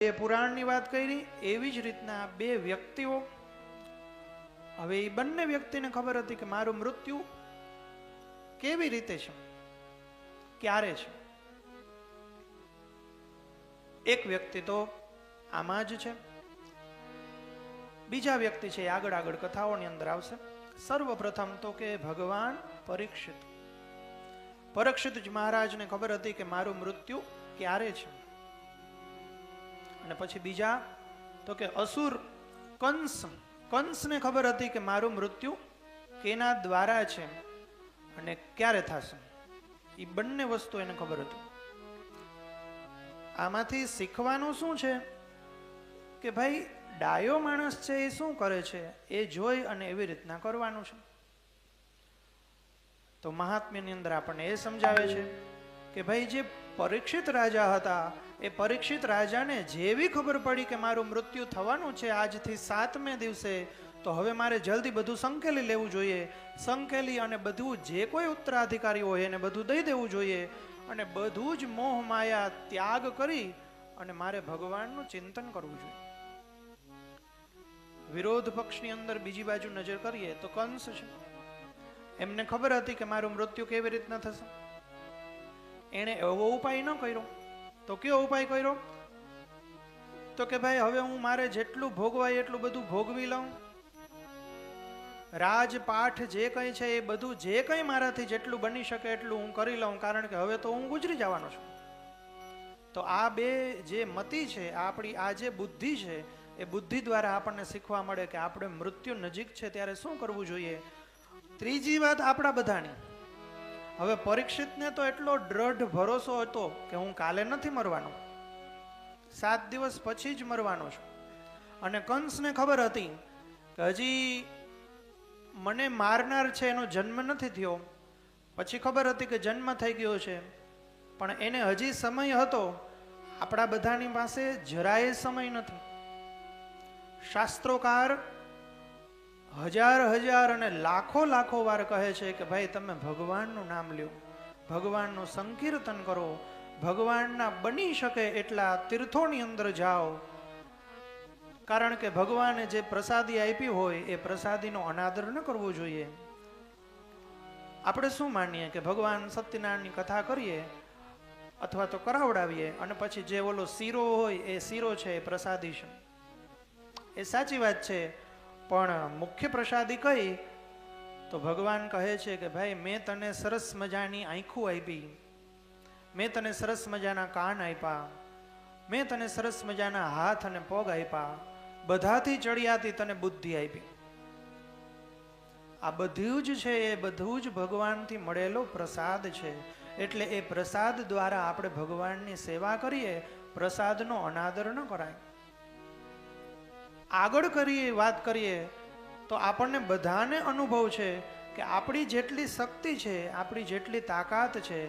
એ પુરાણની વાત કરી એવી જ રીતના બે વ્યક્તિઓ, હવે એ બંને વ્યક્તિને ખબર હતી કે મારું મૃત્યુ કેવી રીતે છે, ક્યારે છે. એક વ્યક્તિ તો આમાં જ છે, બીજા વ્યક્તિ છે આગળ આગળ કથાઓની અંદર આવશે. સર્વપ્રથમ તો કે ભગવાન પરીક્ષિત મહારાજને ખબર હતી કે મારું મૃત્યુ ક્યારે છે. અને પછી બીજા તો કે અસુર કંસને ખબર હતી કે મારું મૃત્યુ કેના દ્વારા છે અને ક્યારે થશે. એ બંને વસ્તુ એને ખબર હતી. આમાંથી શીખવાનું શું છે કે ભાઈ ડાયો માણસ છે એ શું કરે છે એ જોઈ અને એવી રીતના કરવાનું છે. તો મહાત્મ્યની અંદર આપણને એ સમજાવે છે કે ભાઈ જે પરીક્ષિત રાજા હતા, એ પરીક્ષિત રાજાને જેવી ખબર પડી કે મારું મૃત્યુ થવાનું છે આજથી 7મે દિવસે, તો હવે મારે જલ્દી બધું સંકેલી લેવું જોઈએ. સંકેલી અને બધું જે કોઈ ઉત્તરાધિકારી હોય એને બધું દઈ દેવું જોઈએ અને બધું જ મોહ માયા ત્યાગ કરી અને મારે ભગવાનનું ચિંતન કરવું જોઈએ. વિરોધ પક્ષની અંદર બીજી બાજુ નજર કરીએ તો કંસ છે. એમને ખબર હતી કે મારું મૃત્યુ કેવી રીતના થશે. એણે એવો ઉપાય ન કર્યો. તો કયો ઉપાય કર્યો? તો કે ભાઈ હવે હું મારે જેટલું ભોગવાય એટલું બધું ભોગવી લઉં, રાજપાઠ જે કંઈ છે એ બધું જે કંઈ મારાથી જેટલું બની શકે એટલું હું કરી લઉં, કારણ કે હવે તો હું ગુજરી જવાનો છું. તો આ બે જે મતિ છે, આપણી આ જે બુદ્ધિ છે, એ બુદ્ધિ દ્વારા આપણને શીખવા મળે કે આપણે મૃત્યુ નજીક છે ત્યારે શું કરવું જોઈએ. ત્રીજી વાત આપણા બધાની, હવે પરીક્ષિતને તો એટલો દ્રઢ ભરોસો હતો કે હું કાલે નથી મરવાનો, 7 દિવસ પછી જ મરવાનો છું. અને કંસને ખબર હતી કે હજી મને મારનાર છે એનો જન્મ નથી થયો. પછી ખબર હતી કે જન્મ થઈ ગયો છે, પણ એને હજી સમય હતો. આપણા બધાની પાસે જરાય સમય નથી. શાસ્ત્રોકાર હજાર અને લાખો વાર કહે છે કે ભાઈ તમે ભગવાનનું નામ લ્યો, ભગવાનનું સંકીર્તન કરો, ભગવાનના બની શકે એટલા તીર્થોની અંદર જાઓ, કારણ કે ભગવાને જે પ્રસાદી આપી હોય એ પ્રસાદીનો અનાદર ન કરવો જોઈએ. આપણે શું માનીએ કે ભગવાન સત્યનારાયણની કથા કરીએ અથવા તો કરાવડાવીએ અને પછી જે ઓલો શીરો હોય એ શીરો છે એ પ્રસાદી છે. એ સાચી વાત છે, પણ મુખ્ય પ્રસાદી કઈ? તો ભગવાન કહે છે કે ભાઈ મેં તને સરસ મજાની આંખો આપી, મેં તને સરસ મજાના કાન આપ્યા, મેં તને સરસ મજાના હાથ અને પગ આપ્યા, બધાથી ચડિયાતી તને બુદ્ધિ આપી. આ બધું જ છે એ બધું જ ભગવાનથી મળેલો પ્રસાદ છે. એટલે એ પ્રસાદ દ્વારા આપણે ભગવાનની સેવા કરીએ, પ્રસાદનો અનાદર ન કરાય. આગળ વાત કરીએ તો આપણને બધાને અનુભવ છે કે આપણી જેટલી શક્તિ છે, આપણી જેટલી તાકાત છે,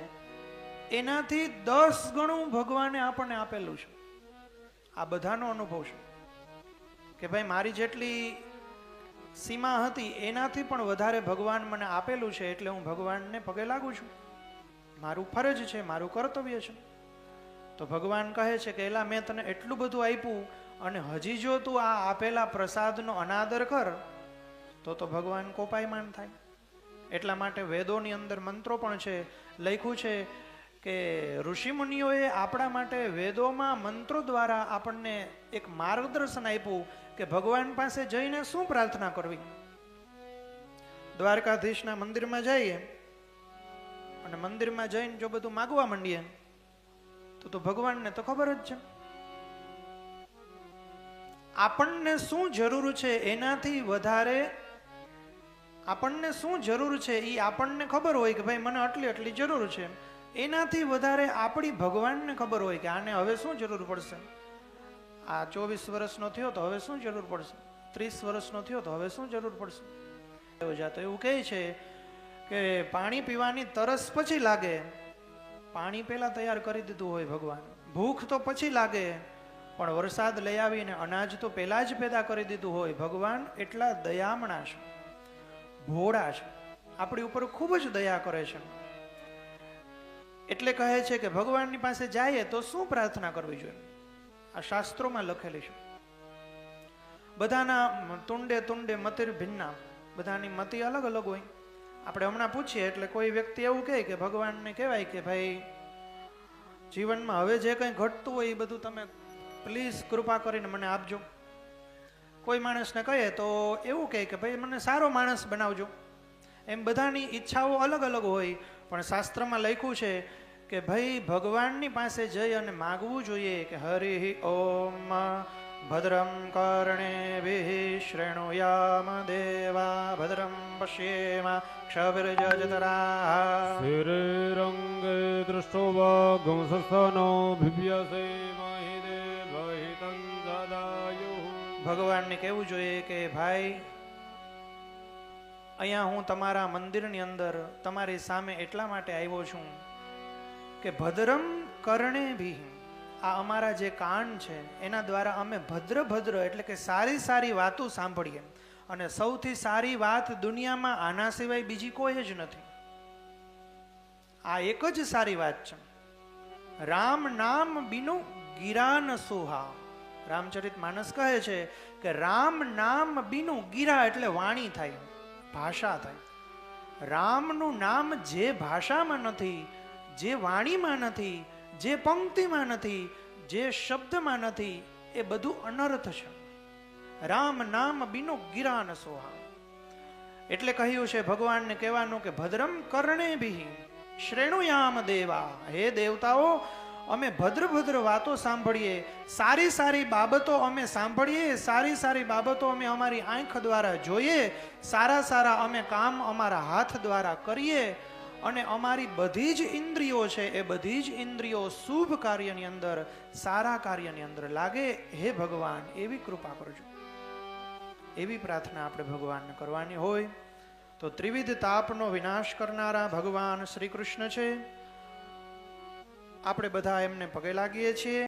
એનાથી 10 ગણું ભગવાને આપણને આપેલું છે. આ બધાનો અનુભવ છે કે ભાઈ મારી જેટલી સીમા હતી એનાથી પણ વધારે ભગવાન મને આપેલું છે, એટલે હું ભગવાનને પગે લાગુ છું. મારું ફરજ છે, મારું કર્તવ્ય છે. તો ભગવાન કહે છે કે એલા મેં તને એટલું બધું આપ્યું અને હજી જો તું આ આપેલા પ્રસાદનો અનાદર કર તો ભગવાન કોપાયમાન થાય. એટલા માટે વેદોની અંદર મંત્રો પણ છે, લખ્યું છે કે ઋષિમુનિઓએ આપણા માટે વેદોમાં મંત્રો દ્વારા આપણને એક માર્ગદર્શન આપ્યું કે ભગવાન પાસે જઈને શું પ્રાર્થના કરવી. દ્વારકાધીશના મંદિરમાં જઈએ અને મંદિરમાં જઈને જો બધું માગવા માંડીએ તો ભગવાનને તો ખબર જ છે આપણને શું જરૂર છે. એનાથી વધારે આપણને શું જરૂર છે એ આપણને ખબર હોય કે ભાઈ મને આટલી જરૂર છે. એનાથી વધારે આપણી ભગવાનને ખબર હોય કે આને હવે શું જરૂર પડશે. આ 24 વર્ષનો થયો તો હવે શું જરૂર પડશે, 30 વર્ષનો થયો તો હવે શું જરૂર પડશે. એવું કહે છે કે પાણી પીવાની તરસ પછી લાગે, પાણી પહેલા તૈયાર કરી દીધું હોય ભગવાન. ભૂખ તો પછી લાગે, પણ વરસાદ લઈ આવીને અનાજ તો પહેલા જ પેદા કરી દીધું હોય. ભગવાન એટલા દયામણા છે, ભોળા છે, આપણી ઉપર ખૂબ જ દયા કરે છે. એટલે કહે છે કે ભગવાનની પાસે જઈએ તો શું પ્રાર્થના કરવી જોઈએ. આ શાસ્ત્રોમાં લખેલી છે. બધાના તુંડે તુંડે મતિર ભિન્ના, બધાની મતિ અલગ અલગ હોય. આપણે હમણાં પૂછીએ એટલે કોઈ વ્યક્તિ એવું કહે કે ભગવાનને કહેવાય કે ભાઈ જીવનમાં હવે જે કંઈ ઘટતું હોય એ બધું તમે પ્લીઝ કૃપા કરીને મને આપજો. કોઈ માણસને કહીએ તો એવું કહે કે ભાઈ મને સારો માણસ બનાવજો. એમ બધાની ઈચ્છાઓ અલગ અલગ હોય, પણ શાસ્ત્રમાં લખ્યું છે કે ભાઈ ભગવાનની પાસે જઈ અને માગવું જોઈએ કે હરિ ઓમ ભદ્રમ કર્ણેભિઃ શૃણુયામ દેવા ભદ્રમ પશ્યેમ ક્ષભિર્જજતરાઃ શિરેરંગે દૃષ્ટોવાગંસનો ભિવ્યસે મહિદે ભહિતં દદાયુઃ. ભગવાનને કહેવું જોઈએ કે ભાઈ અહીંયા હું તમારા મંદિરની અંદર તમારી સામે એટલા માટે આવ્યો છું કે ભદ્રમ કર્ણેભિઃ, આ અમારા જે કાન છે એના દ્વારા અમે ભદ્ર ભદ્ર એટલે કે સારી સારી વાતો સાંભળીએ. અને સૌથી સારી વાત દુનિયામાં આના સિવાય બીજી કોઈ જ નથી. આ એક જ સારી વાત છે. રામ નામ બિનુ ગિરાન સુહા. રામચરિત માનસ કહે છે કે રામ નામ બિનુ, ગિરા એટલે વાણી થાય, ભાષા થાય. રામનું નામ જે ભાષામાં નથી, જે વાણીમાં નથી, જે પંક્તિમાં નથી, જે શબ્દમાં નથી, એ બધું અનર્થ છે. રામ નામ બિનો ગિરાન સોહા. એટલે કહ્યું છે ભગવાનને કહેવાનું કે ભદ્રમ કર્ણેભિઃ શ્રેણુયામ દેવા. હે દેવતાઓ, અમે ભદ્ર ભદ્ર વાતો સાંભળીએ, સારી સારી બાબતો અમે સાંભળીએ, સારી સારી બાબતો અમે અમારી આંખ દ્વારા જોઈએ, સારા સારા અમે કામ અમારા હાથ દ્વારા કરીએ, અને અમારી બધી જ ઇન્દ્રિયો છે એ બધી જ ઇન્દ્રિયો શુભ કાર્યની અંદર, સારા કાર્યની અંદર લાગે. હે ભગવાન, એવી કૃપા કરજો. એવી પ્રાર્થના આપણે ભગવાનને કરવાની હોય તો ત્રિવિધ તાપનો વિનાશ કરનારા ભગવાન શ્રી કૃષ્ણ છે. આપણે બધા એમને પગે લાગીએ છીએ.